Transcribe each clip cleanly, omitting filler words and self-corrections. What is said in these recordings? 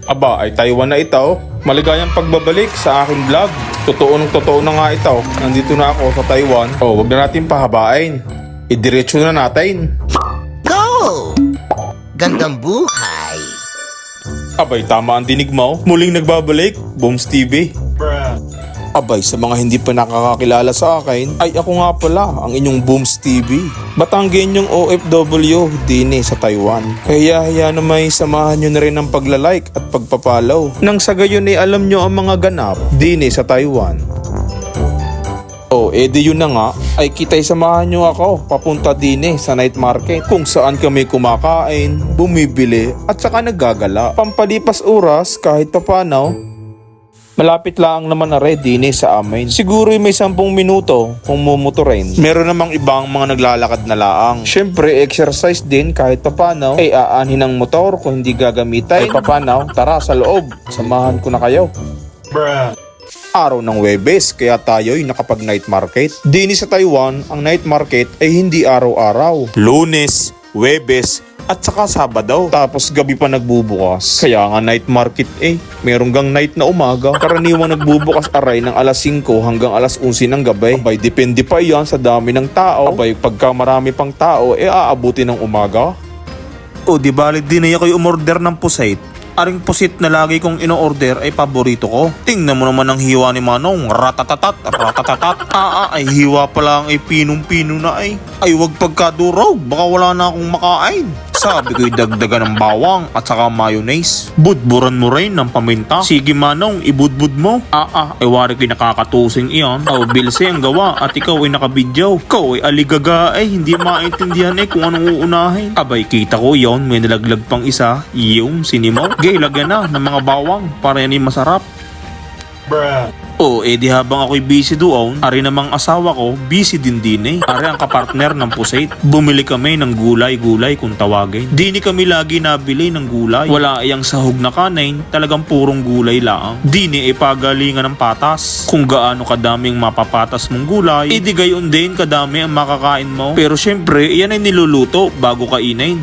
Aba, ay Taiwan na ito. Maligayang pagbabalik sa aking vlog. Totoo na nga ito. Nandito na ako sa Taiwan. Wag na natin pahabain. Idiretso na natin. Go! Gandang buhay! Abay, tama ang dinig mo. Muling nagbabalik, Booms TV. Abay, sa mga hindi pa nakakakilala sa akin, ay ako nga pala ang inyong Booms TV. Batanggenyong OFW din sa Taiwan. Kaya na may samahan nyo na rin ng paglalike at pagpapalaw. Nang sa gayon ay alam nyo ang mga ganap din sa Taiwan. Di yun na nga, ay kita'y samahan nyo ako papunta din sa night market kung saan kami kumakain, bumibili at saka naggagala. Pampalipas oras kahit papanaw. Malapit lang naman na ready sa amin. Siguro may 10 minuto kung mumuturin. Meron namang ibang mga naglalakad na laang. Syempre, exercise din kahit papanaw. Aanhin ang motor kung hindi gagamitin. Ay papanaw, tara sa loob. Samahan ko na kayo. Araw ng Huwebes, kaya tayo'y nakapag night market. Dini sa Taiwan, ang night market ay hindi araw-araw. Lunes, Huwebes, at saka Sabado. Tapos gabi pa nagbubukas. Kaya nga night market merong gang night na umaga. Karaniwang nagbubukas aray ng alas 5 hanggang alas 11 ng gabi. Abay, depende pa yan sa dami ng tao. Abay, pagka marami pang tao, aabuti ng umaga. Di bali din ako'y umorder ng pusit. Aring pusit na lagi kong ino-order ay paborito ko. Tingnan mo naman ang hiwa ni Manong. Ratatatat, ratatatat. Ay hiwa pa lang ay pinong-pino na ay. Ay wag pagkadurog, baka wala na akong makain. Sabi ko'y dagdagan ng bawang at saka mayonnaise. Budburan mo rin ng paminta. Sige Manong, ibudbud mo. Ay wari ko'y nakakatusing iyan. Bilse ang gawa at ikaw ay nakabidyaw. Ikaw ay aligaga hindi maintindihan kung anong uunahin. Abay kita ko yon, may nalaglag pang isa. Yung sinimaw. Lagyan na ng mga bawang para yan ay masarap. Di habang ako'y busy doon, ari namang asawa ko, busy din. Ari ang kapartner ng pusit. Bumili kami ng gulay-gulay kung tawagin. Dini kami lagi nabili ng gulay. Wala iyang sahog na kanin, talagang purong gulay lang. Dini pagalingan ng patas. Kung gaano kadaming mapapatas mong gulay, di gayon din kadami ang makakain mo. Pero syempre, yan ay niluluto bago kainin.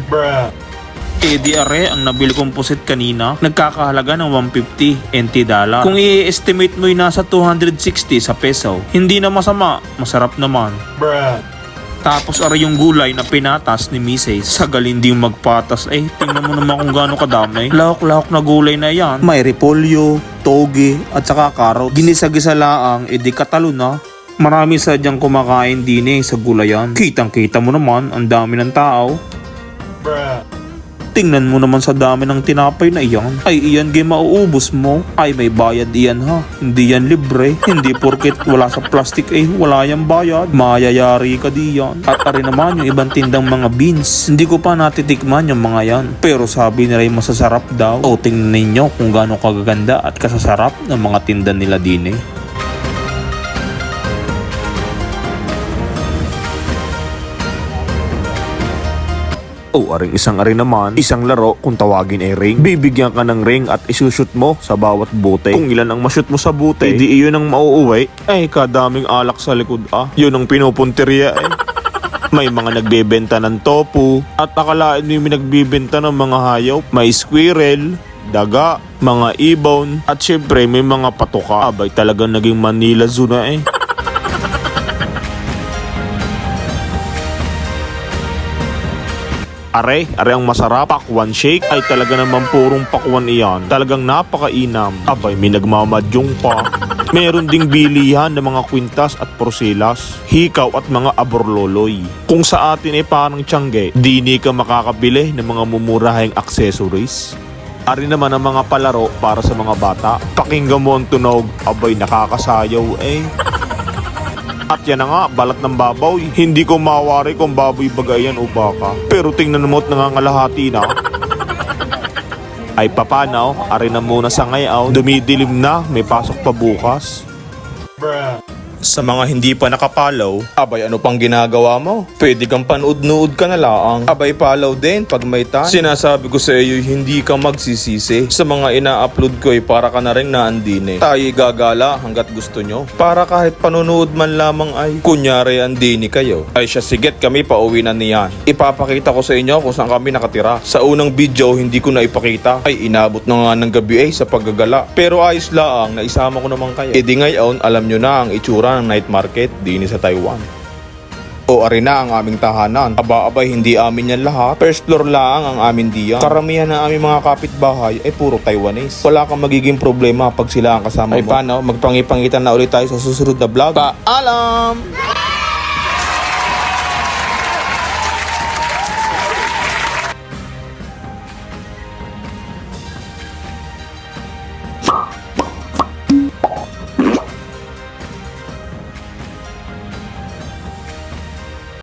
Di are ang nabili kong pusit kanina, nagkakahalaga ng 150 NT dollar. Kung i-estimate mo nasa 260 sa peso, hindi na masama, masarap naman. Tapos are yung gulay na pinatas ni Mrs. Sa galing din magpatas tingnan mo naman kung gaano kadami. Lahok-lahok na gulay na yan. May repolyo, toge at saka karot. Ginisa-gisa laang, di katalo na. Marami sadyang kumakain din sa gulayan. Kitang-kita mo naman ang dami ng tao. Tingnan mo naman sa dami ng tinapay na iyan. Ay iyan mauubos mo. Ay may bayad iyan ha. Hindi yan libre. Hindi porket wala sa plastic wala yang bayad. Mayayari ka diyan. At ari naman yung ibang tindang mga beans. Hindi ko pa natitikman yung mga yan. Pero sabi nila ay masasarap daw. Tingnan ninyo kung gaano kagaganda at kasasarap ng mga tinda nila din Aring isang laro kung tawagin ring. Bibigyan ka ng ring at isushoot mo sa bawat bote. Kung ilan ang mashoot mo sa bote, di iyon ang mauuwi. Kadaming alak sa likod Yun ang pinupunteriya May mga nagbebenta ng tofu at akalain mo yung nagbibenta ng mga hayop. May squirrel, daga, mga ibon at syempre may mga patoka. Abay talagang naging Manila Zoo na Are ang masarap, pakwan shake ay talaga naman purong pakwan iyan. Talagang napakainam. Abay, may nagmamadyong pa. Meron ding bilihan ng mga kwintas at porsilas, hikaw at mga aborloloy. Kung sa atin parang tiyangge, di ka makakabili ng mga mumurahing accessories. Ari naman ang mga palaro para sa mga bata. Pakinggan mo ang tunog, abay nakakasayaw At yan na nga, balat ng babaw. Hindi ko mawari kung baboy bagayan o baka. Pero tingnan mo at nangangalahati na. Ay papanaw, ari na muna sa ngayaw. Dumidilim na, may pasok pa bukas. Sa mga hindi pa nakapalaw, abay ano pang ginagawa mo? Pwede kang panood-nood ka na laang. Abay follow din pag may time. Sinasabi ko sa iyo, hindi ka magsisisi. Sa mga ina-upload ko para ka na rin naandine. Tayo gagala hanggat gusto nyo. Para kahit panonood man lamang ay kunyari andini kayo. Ay siya siget kami pauwi na niyan. Ipapakita ko sa inyo kung saan kami nakatira. Sa unang video hindi ko na ipakita. Ay inabot na nga ng gabi sa paggagala. Pero ayos laang, naisama ko naman kayo. E di ngayon alam nyo na ang itsura ng night market din sa Taiwan. O ari na ang aming tahanan. Aba-abay hindi amin yan lahat. First floor lang ang amin diyan. Karamihan ng aming mga kapitbahay ay puro Taiwanese. Wala kang magiging problema pag sila ang kasama mo. Ay paano? Magpangipangitan na ulit tayo sa susunod na vlog. Paalam!